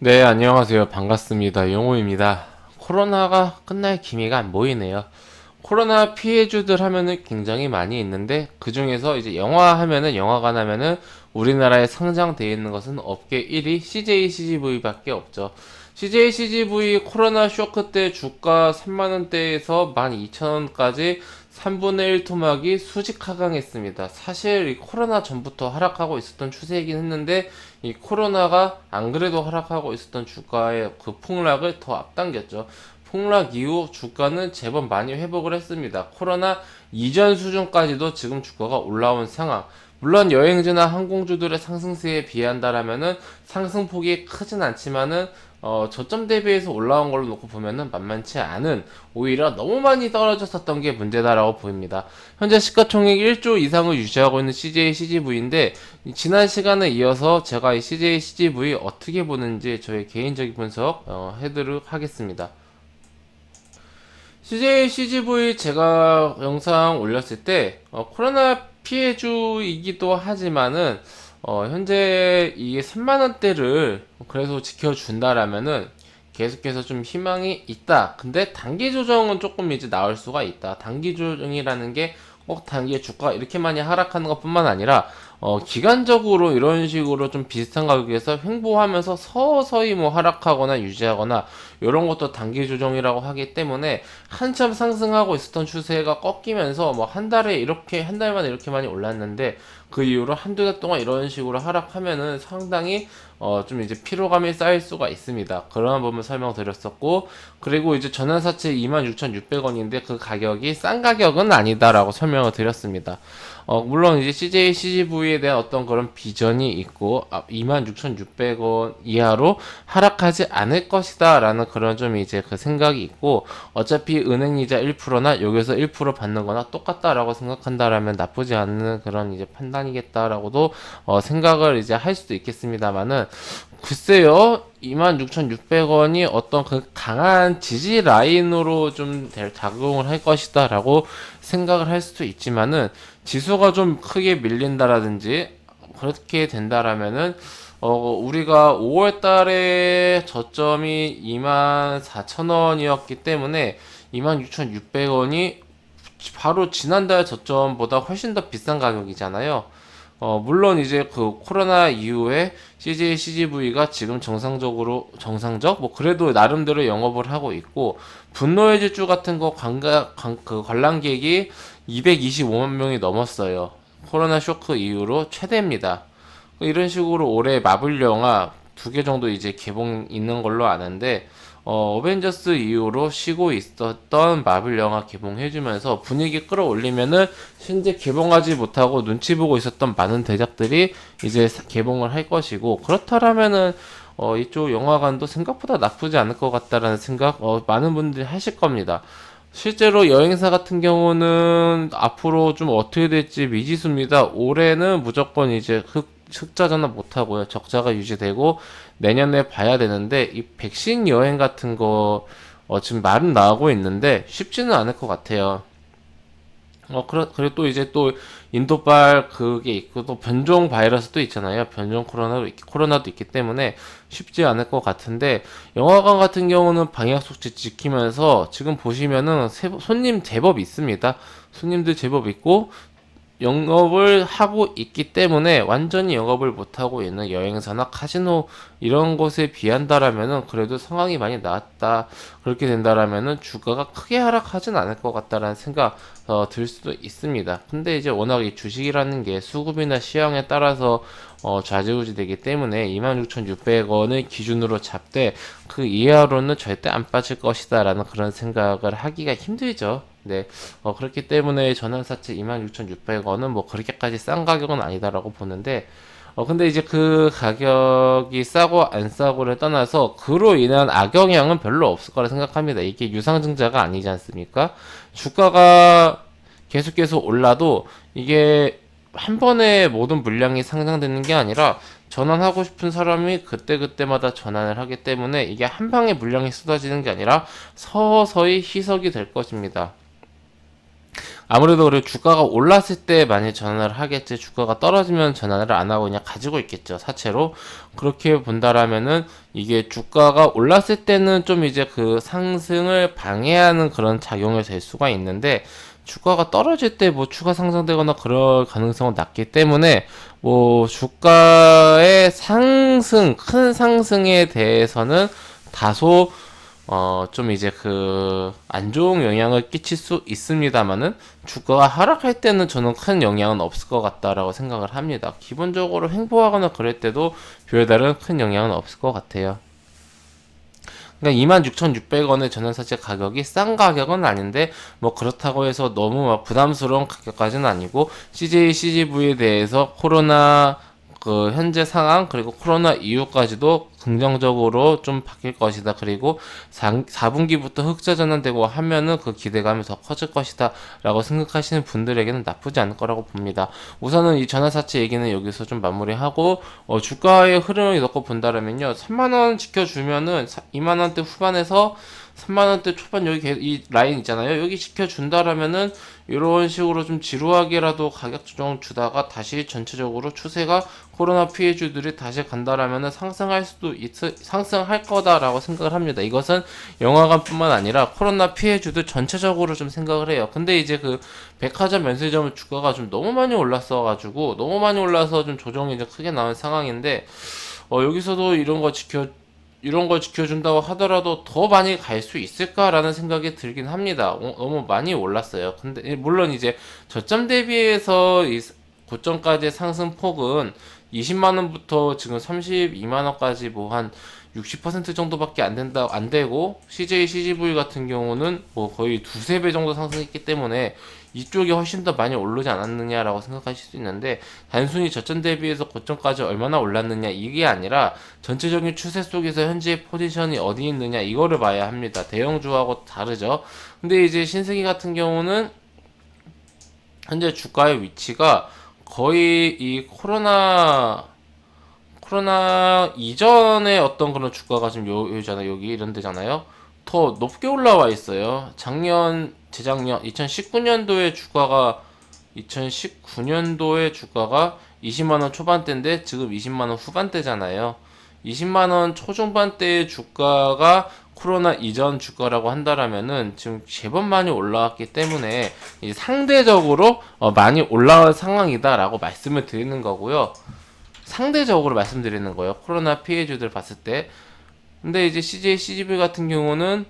네, 안녕하세요. 반갑습니다. 영호입니다. 코로나가 끝날 기미가 안 보이네요. 코로나 피해주들 하면은 굉장히 많이 있는데, 그 중에서 이제 영화 하면은, 영화관 하면은, 우리나라에 상장되어 있는 것은 업계 1위 CJ CGV밖에 없죠. CJ CGV 코로나 쇼크 때 주가 3만원대에서 12,000원까지 3분의 1 토막이 수직 하강했습니다. 사실 이 코로나 전부터 하락하고 있었던 추세이긴 했는데, 이 코로나가 안 그래도 하락하고 있었던 주가의 그 폭락을 더 앞당겼죠. 폭락 이후 주가는 제법 많이 회복을 했습니다. 코로나 이전 수준까지도 지금 주가가 올라온 상황. 물론 여행주나 항공주들의 상승세에 비한다라면은 상승폭이 크진 않지만은 저점 대비해서 올라온 걸로 놓고 보면은 만만치 않은, 오히려 너무 많이 떨어졌었던 게 문제다라고 보입니다. 현재 시가총액 1조 이상을 유지하고 있는 CJ CGV인데, 지난 시간에 이어서 제가 이 CJ CGV 어떻게 보는지 저의 개인적인 분석 해드리도록 하겠습니다. CJ CGV 제가 영상 올렸을 때 코로나 피해주이기도 하지만은 현재 이게 3만원대를 그래서 지켜준다라면은 계속해서 좀 희망이 있다. 근데 단기 조정은 조금 이제 나올 수가 있다. 단기 조정이라는 게 꼭 단기에 주가가 이렇게 많이 하락하는 것뿐만 아니라 기간적으로 이런 식으로 좀 비슷한 가격에서 횡보하면서 서서히 뭐 하락하거나 유지하거나 이런 것도 단기 조정이라고 하기 때문에, 한참 상승하고 있었던 추세가 꺾이면서 뭐 한 달에 이렇게, 한 달 만에 이렇게 많이 올랐는데, 그 이후로 한두 달 동안 이런 식으로 하락하면은 상당히 좀 이제 피로감이 쌓일 수가 있습니다. 그런 부분 설명드렸었고, 그리고 이제 전환사채 26,600원인데 그 가격이 싼 가격은 아니다라고 설명을 드렸습니다. 물론 이제 CJ CGV에 대한 어떤 그런 비전이 있고, 26,600원 이하로 하락하지 않을 것이다 라는 그런 좀 이제 그 생각이 있고, 어차피 은행이자 1%나 여기서 1% 받는 거나 똑같다라고 생각한다라면 나쁘지 않은 그런 이제 판단이겠다라고도 생각을 이제 할 수도 있겠습니다만은, 글쎄요, 26,600원이 어떤 그 강한 지지 라인으로 좀 작용을 할 것이다 라고 생각을 할 수도 있지만은, 지수가 좀 크게 밀린다라든지 그렇게 된다라면은 우리가 5월 달에 저점이 24,000원이었기 때문에 26,600원이 바로 지난달 저점보다 훨씬 더 비싼 가격이잖아요. 물론 이제 그 코로나 이후에 CJ CGV가 지금 정상적, 뭐 그래도 나름대로 영업을 하고 있고, 분노의 질주 같은 거 그 관람객이 225만 명이 넘었어요. 코로나 쇼크 이후로 최대입니다. 이런 식으로 올해 마블 영화 2개 정도 이제 개봉 있는 걸로 아는데, 어벤져스 이후로 쉬고 있었던 마블 영화 개봉해주면서 분위기 끌어올리면은, 현재 개봉하지 못하고 눈치 보고 있었던 많은 대작들이 이제 개봉을 할 것이고, 그렇다라면은 이쪽 영화관도 생각보다 나쁘지 않을 것 같다라는 생각 많은 분들이 하실 겁니다. 실제로 여행사 같은 경우는 앞으로 좀 어떻게 될지 미지수입니다. 올해는 무조건 이제 흑자 전환 못하고요. 적자가 유지되고 내년에 봐야 되는데, 이 백신 여행 같은 거 지금 말은 나오고 있는데 쉽지는 않을 것 같아요. 그리고 또 이제 또 인도발 그게 있고, 또 변종 바이러스도 있잖아요. 변종 코로나도 있기 때문에 쉽지 않을 것 같은데, 영화관 같은 경우는 방역 수칙 지키면서 지금 보시면은 손님 제법 있습니다. 손님들 제법 있고, 영업을 하고 있기 때문에, 완전히 영업을 못하고 있는 여행사나 카지노 이런 곳에 비한다라면은 그래도 상황이 많이 나았다. 그렇게 된다라면은 주가가 크게 하락하진 않을 것 같다라는 생각 들 수도 있습니다. 근데 이제 워낙 이 주식이라는 게 수급이나 시황에 따라서 좌지우지 되기 때문에 26,600원을 기준으로 잡되 그 이하로는 절대 안 빠질 것이다 라는 그런 생각을 하기가 힘들죠. 네, 그렇기 때문에 전환사채 26,600원은 뭐 그렇게까지 싼 가격은 아니다라고 보는데, 근데 이제 그 가격이 싸고 안 싸고를 떠나서 그로 인한 악영향은 별로 없을 거라 생각합니다. 이게 유상증자가 아니지 않습니까? 주가가 계속해서 올라도 이게 한 번에 모든 물량이 상장되는 게 아니라, 전환하고 싶은 사람이 그때그때마다 전환을 하기 때문에 이게 한 방에 물량이 쏟아지는 게 아니라 서서히 희석이 될 것입니다. 아무래도 그리고 주가가 올랐을 때 많이 전환을 하겠지, 주가가 떨어지면 전환을 안 하고 그냥 가지고 있겠죠, 사채로. 그렇게 본다라면은 이게 주가가 올랐을 때는 좀 이제 그 상승을 방해하는 그런 작용이 될 수가 있는데, 주가가 떨어질 때 뭐 추가 상승되거나 그럴 가능성은 낮기 때문에, 뭐 주가의 상승, 큰 상승에 대해서는 다소 좀 이제 안 좋은 영향을 끼칠 수 있습니다만은, 주가가 하락할 때는 저는 큰 영향은 없을 것 같다라고 생각을 합니다. 기본적으로 횡보하거나 그럴 때도 별다른 큰 영향은 없을 것 같아요. 그러니까 26,600원의 전환사채 가격이 싼 가격은 아닌데, 뭐 그렇다고 해서 너무 막 부담스러운 가격까지는 아니고, CJ, CGV에 대해서 코로나 현재 상황, 그리고 코로나 이후까지도 긍정적으로 좀 바뀔 것이다. 그리고 4분기부터 흑자 전환되고 하면은 그 기대감이 더 커질 것이다 라고 생각하시는 분들에게는 나쁘지 않을 거라고 봅니다. 우선은 이 전환사채 얘기는 여기서 좀 마무리하고, 주가의 흐름을 놓고 본다면요, 3만원 지켜주면은 2만원대 후반에서 3만원대 초반, 여기 이 라인 있잖아요, 여기 지켜준다라면은 이런 식으로 좀 지루하게라도 가격 조정 주다가 다시 전체적으로 추세가, 코로나 피해주들이 다시 간다라면은 상승할 거다라고 생각을 합니다. 이것은 영화관뿐만 아니라 코로나 피해주들 전체적으로 좀 생각을 해요. 근데 이제 백화점, 면세점 주가가 좀 너무 많이 올랐어가지고, 너무 많이 올라서 좀 조정이 이제 크게 나온 상황인데, 여기서도 이런 걸 지켜준다고 하더라도 더 많이 갈 수 있을까라는 생각이 들긴 합니다. 너무 많이 올랐어요. 근데 물론 이제 저점 대비해서 이 고점까지의 상승폭은 20만 원부터 지금 32만 원까지 뭐 한 60% 정도밖에 안 되고, CJ, CGV 같은 경우는 뭐 거의 두세 배 정도 상승했기 때문에 이쪽이 훨씬 더 많이 오르지 않았느냐라고 생각하실 수 있는데, 단순히 저점 대비해서 고점까지 얼마나 올랐느냐 이게 아니라 전체적인 추세 속에서 현재 포지션이 어디 있느냐 이거를 봐야 합니다. 대형주하고 다르죠. 근데 이제 신세계 같은 경우는 현재 주가의 위치가 거의 이 코로나 이전에 어떤 그런 주가가 지금 여기잖아요. 여기 이런 데잖아요. 더 높게 올라와 있어요. 재작년 2019년도에 주가가 20만원 초반대인데 지금 20만원 후반대잖아요. 20만원 초중반대의 주가가 코로나 이전 주가라고 한다라면은 지금 제법 많이 올라왔기 때문에 상대적으로 많이 올라온 상황이다라고 말씀을 드리는 거고요. 상대적으로 말씀드리는 거예요. 코로나 피해주들 봤을 때. 근데 이제 CJ, CGV 같은 경우는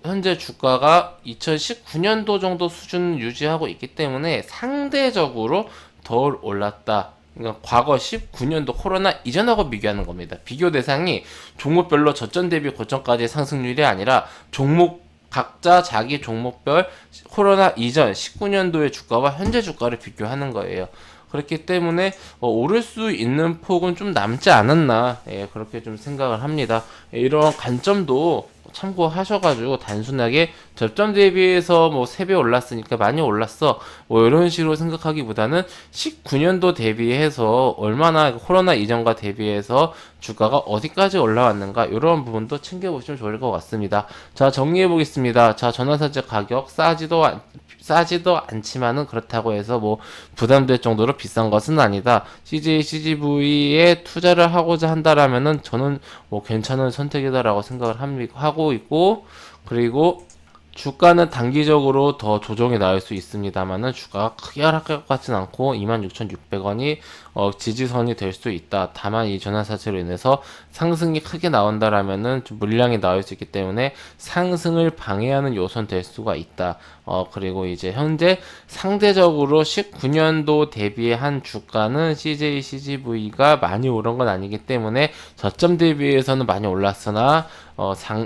현재 주가가 2019년도 정도 수준을 유지하고 있기 때문에 상대적으로 덜 올랐다. 그러니까 과거 19년도 코로나 이전하고 비교하는 겁니다. 비교 대상이 종목별로 저점 대비 고점까지의 상승률이 아니라 각자 자기 종목별 코로나 이전 19년도의 주가와 현재 주가를 비교하는 거예요. 그렇기 때문에 오를 수 있는 폭은 좀 남지 않았나, 그렇게 좀 생각을 합니다. 이런 관점도 참고하셔가지고 단순하게 저점 대비해서 뭐 3배 올랐으니까 많이 올랐어 뭐 이런 식으로 생각하기보다는 19년도 대비해서 얼마나 코로나 이전과 대비해서 주가가 어디까지 올라왔는가, 이런 부분도 챙겨보시면 좋을 것 같습니다. 자, 정리해 보겠습니다. 자, 전환사채 가격 싸지도 않지만은 그렇다고 해서 뭐 부담될 정도로 비싼 것은 아니다. CJ, CGV에 투자를 하고자 한다라면은 저는 뭐 괜찮은 선택이다라고 생각을 하고 있고, 그리고 주가는 단기적으로 더 조정이 나올 수 있습니다만은 주가가 크게 하락할 것 같진 않고 26,600원이 지지선이 될 수 있다. 다만 이 전환사채로 인해서 상승이 크게 나온다라면은 좀 물량이 나올 수 있기 때문에 상승을 방해하는 요소는 될 수가 있다. 그리고 이제 현재 상대적으로 19년도 대비한 주가는 CJ, CGV가 많이 오른 건 아니기 때문에 저점 대비해서는 많이 올랐으나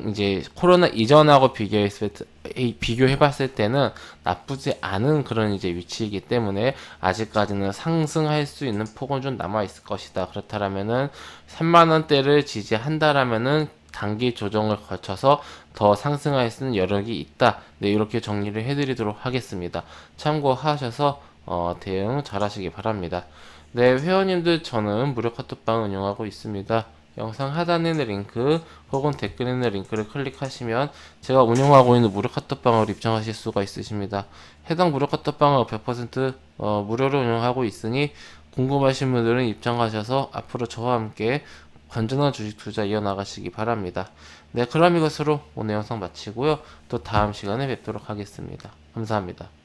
이제 코로나 이전하고 비교해봤을 때는 나쁘지 않은 그런 이제 위치이기 때문에 아직까지는 상승할 수 있는 폭은 좀 남아있을 것이다. 그렇다면은 3만원대를 지지한다라면은 단기 조정을 거쳐서 더 상승할 수 있는 여력이 있다. 네, 이렇게 정리를 해드리도록 하겠습니다. 참고하셔서 대응 잘 하시기 바랍니다. 네, 회원님들, 저는 무료 카톡방 운영하고 있습니다. 영상 하단에 있는 링크 혹은 댓글에 있는 링크를 클릭하시면 제가 운영하고 있는 무료 카톡방을 입장하실 수가 있으십니다. 해당 무료 카톡방은 100% 무료로 운영하고 있으니 궁금하신 분들은 입장하셔서 앞으로 저와 함께 건전한 주식 투자 이어나가시기 바랍니다. 네, 그럼 이것으로 오늘 영상 마치고요. 또 다음 시간에 뵙도록 하겠습니다. 감사합니다.